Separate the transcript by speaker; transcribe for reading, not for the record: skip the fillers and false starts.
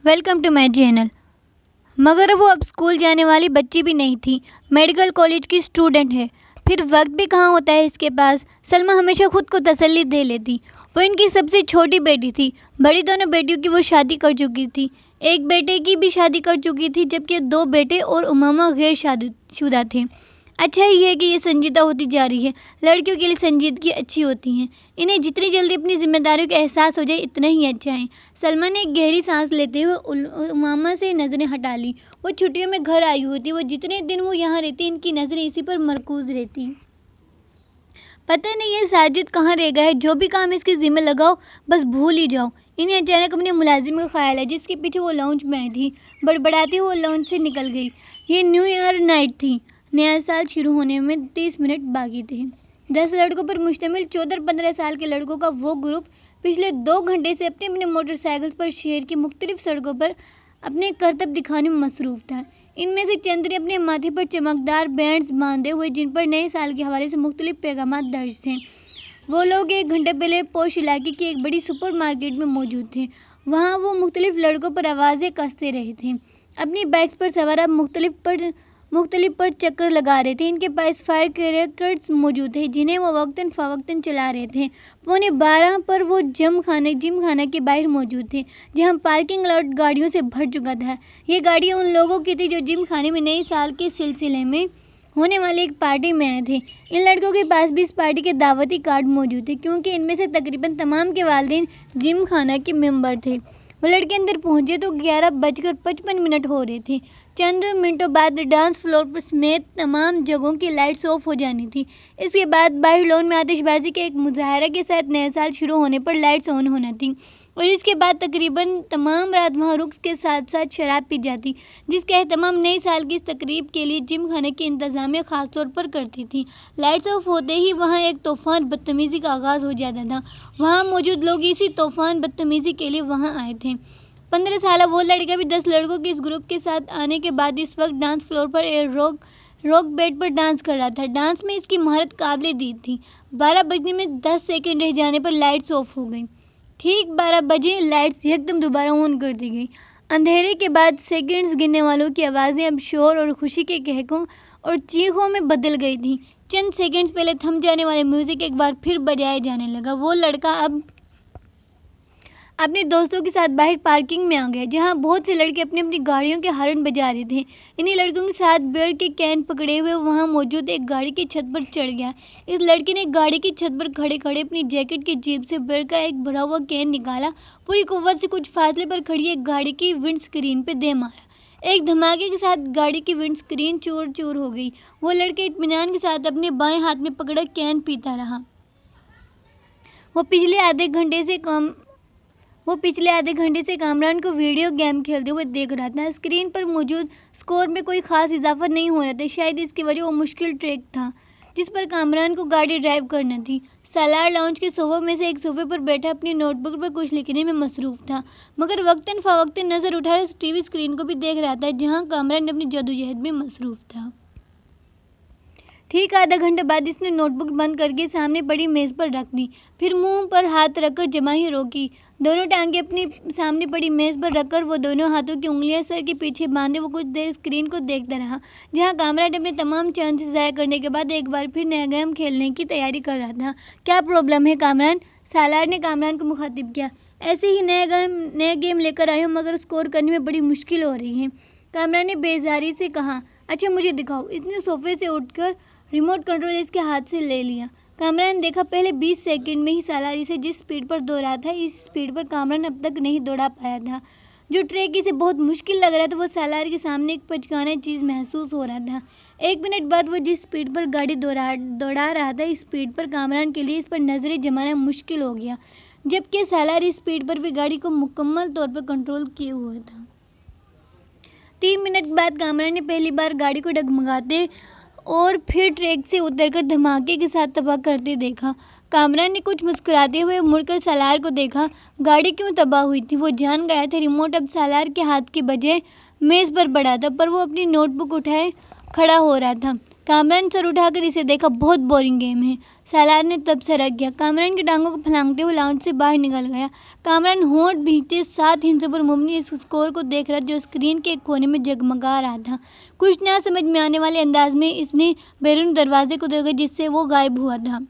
Speaker 1: Welcome to my channel. मगर वो अब स्कूल जाने वाली बच्ची भी नहीं थी, मेडिकल कॉलेज की स्टूडेंट है। फिर वक्त भी कहाँ होता है इसके पास। सलमा हमेशा खुद को तसल्ली दे लेती। वो इनकी सबसे छोटी बेटी थी। बड़ी दोनों बेटियों की वो शादी कर चुकी थी। एक बेटे की भी शादी कर चुकी थी, जबकि दो बेटे और उमामा गैर शादीशुदा थे। अच्छा ही है कि ये संजीदा होती जा रही है। लड़कियों के लिए संजीदगी अच्छी होती है। इन्हें जितनी जल्दी अपनी जिम्मेदारियों का एहसास हो जाए इतना ही अच्छा है। सलमा ने एक गहरी सांस लेते हुए उमामा से नज़रें हटा ली। वो छुट्टियों में घर आई होती। वो जितने दिन वो यहाँ रहती, इनकी नज़रें इसी पर मरकूज रहती। पता नहीं ये साजिद कहाँ रह गया है। जो भी काम इसके ज़िम्मे लगाओ बस भूल ही जाओ। इन्हें अचानक अपने मुलाजिम का ख्याल है, जिसके पीछे वो लाउंज में आई थी। बड़बड़ाती हुई वो लाउंज से निकल गई। ये न्यू ईयर नाइट थी। नया साल शुरू होने में 30 मिनट बाकी थे। 10 लड़कों पर मुश्तमिल 14-15 साल के लड़कों का वो ग्रुप पिछले 2 घंटे से अपने अपने मोटरसाइकिल पर शहर की मुख्तलिफ सड़कों पर अपने करतब दिखाने में मसरूफ़ था। इनमें से चंद ने अपने माथे पर चमकदार बैंड्स बांधे हुए, जिन पर नए साल के हवाले से मुख्तलिफ पैगाम दर्ज थे। वो लोग 1 घंटे पहले पोश इलाके की एक बड़ी सुपर मार्केट में मौजूद थे। वहाँ वो मुख्तलिफ लड़कों पर आवाज़ें कसते रहे थे। अपनी बाइक्स पर सवार अब मुख्तलिफ पर चक्कर लगा रहे थे। इनके पास फायर क्रैकर्स मौजूद थे, जिन्हें वो वक्तन फ़वक्तन चला रहे थे। 11:15 पर वो जिम खाना के बाहर मौजूद थे, जहां पार्किंग लॉट गाड़ियों से भर चुका था। ये गाड़ियां उन लोगों की थी जो जिम खाने में नए साल के सिलसिले में होने वाली एक पार्टी में आए थे। इन लड़कों के पास भी इस पार्टी के दावती कार्ड मौजूद थे, क्योंकि इनमें से तकरीबन तमाम के वालिदैन जिम खाना के मेंबर थे। वो लड़के अंदर पहुंचे तो 11:55 हो रहे थे। चंद मिनटों बाद डांस फ्लोर पर समेत तमाम जगहों की लाइट्स ऑफ हो जानी थी। इसके बाद बाहर लॉन में आतिशबाजी के एक मुजाहरा के साथ नया साल शुरू होने पर लाइट्स ऑन होना थी। और इसके बाद तकरीबन तमाम रात वहाँ रुक्स के साथ साथ शराब पी जाती, जिसका एहतमाम नए साल की इस तकरीब के लिए जिम खाने की इंतज़ामिया ख़ास तौर पर करती थी। लाइट्स ऑफ होते ही वहाँ एक तूफ़ान बदतमीज़ी का आगाज़ हो जाता था। वहाँ मौजूद लोग इसी तूफ़ान बदतमीज़ी के लिए वहाँ आए थे। 15 साल वो लड़का भी 10 लड़कों के इस ग्रुप के साथ आने के बाद इस वक्त डांस फ्लोर पर रॉक बेड पर डांस कर रहा था। डांस में इसकी महारत काबिले दीद थी। 12 बजने में 10 सेकंड रह जाने पर लाइट्स ऑफ हो गई। ठीक 12 बजे लाइट्स एकदम दोबारा ऑन कर दी गई। अंधेरे के बाद सेकंड्स गिनने वालों की आवाज़ें अब शोर और खुशी के कहकों और चीखों में बदल गई थी। चंद सेकंड्स पहले थम जाने वाले म्यूज़िक एक बार फिर बजाया जाने लगा। वो लड़का अब अपने दोस्तों के साथ बाहर पार्किंग में आ गया, जहां बहुत से लड़के अपनी अपनी गाड़ियों के हॉर्न बजा रहे थे। इन्हीं लड़कों के साथ बियर के कैन पकड़े हुए वहां मौजूद एक गाड़ी की छत पर चढ़ गया। इस लड़के ने गाड़ी की छत पर खड़े खड़े अपनी जैकेट की जेब से बियर का एक भरा हुआ कैन निकाला। पूरी कुव्वत से कुछ फासले पर खड़ी एक गाड़ी की विंड स्क्रीन पर दे मारा। एक धमाके के साथ गाड़ी की विंड स्क्रीन चूर चूर हो गई। वो लड़के इत्मीनान के साथ अपने बाएं हाथ में पकड़ा कैन पीता रहा। वो पिछले आधे घंटे से कामरान को वीडियो गेम खेलते हुए देख रहा था। स्क्रीन पर मौजूद स्कोर में कोई खास इजाफा नहीं हो रहा था। शायद इसकी वजह वो मुश्किल ट्रैक था जिस पर कामरान को गाड़ी ड्राइव करना थी। सालार लाउंज के सोफों में से एक सोफे पर बैठा अपनी नोटबुक पर कुछ लिखने में मसरूफ़ था, मगर वक्तन फ़वक्तन नज़र उठाए टीवी स्क्रीन को भी देख रहा था, जहाँ कामरान अपनी जदोजहद में मसरूफ़ था। ठीक आधा घंटे बाद इसने नोटबुक बंद करके सामने पड़ी मेज़ पर रख दी। फिर मुंह पर हाथ रखकर जमाही रोकी। दोनों टांगें अपनी सामने पड़ी मेज़ पर रखकर वो दोनों हाथों की उंगलियां सर के पीछे बांधे वो कुछ देर स्क्रीन को देखता रहा, जहां कामरान अपने तमाम चांसेस ज़ाया करने के बाद एक बार फिर नया गेम खेलने की तैयारी कर रहा था। क्या प्रॉब्लम है कामरान? सालार ने कामरान को मुखातिब किया। ऐसे ही नया गेम लेकर आए हो, मगर स्कोर करने में बड़ी मुश्किल हो रही है, कामरान ने बेजारी से कहा। अच्छा मुझे दिखाओ। इसने सोफे से उठकर रिमोट कंट्रोल इसके हाथ से ले लिया। कामरान ने देखा पहले 20 सेकंड में ही सालार इसे जिस स्पीड पर दौड़ा था, इस स्पीड पर कामरान अब तक नहीं दौड़ा पाया था। जो ट्रैक इसे बहुत मुश्किल लग रहा था, वो सालार के सामने एक पचकाना चीज़ महसूस हो रहा था। 1 मिनट बाद वो जिस स्पीड पर गाड़ी दौड़ा रहा था, इस स्पीड पर कामरान के लिए इस पर नज़रें जमाना मुश्किल हो गया, जबकि सालार इस स्पीड पर भी गाड़ी को मुकम्मल तौर पर कंट्रोल किए हुए था। 3 मिनट बाद कामरान ने पहली बार गाड़ी को डगमगाते और फिर ट्रैक से उतरकर धमाके के साथ तबाह करते देखा। कामरान ने कुछ मुस्कुराते हुए मुड़कर सालार को देखा। गाड़ी क्यों तबाह हुई थी वो जान गया था। रिमोट अब सालार के हाथ के बजाय मेज़ पर पड़ा था, पर वो अपनी नोटबुक उठाए खड़ा हो रहा था। कामरान सर उठाकर इसे देखा। बहुत बोरिंग गेम है। सालार ने तब से रख गया। कामरान की टांगों को फलांगते हुए लाउंज से बाहर निकल गया। कामरान होंठ भींचते साथ हिंसे पर मुबनी इस स्कोर को देख रहा जो स्क्रीन के एक कोने में जगमगा रहा था। कुछ ना समझ में आने वाले अंदाज में इसने बैरून दरवाजे को देखा जिससे वो गायब हुआ था।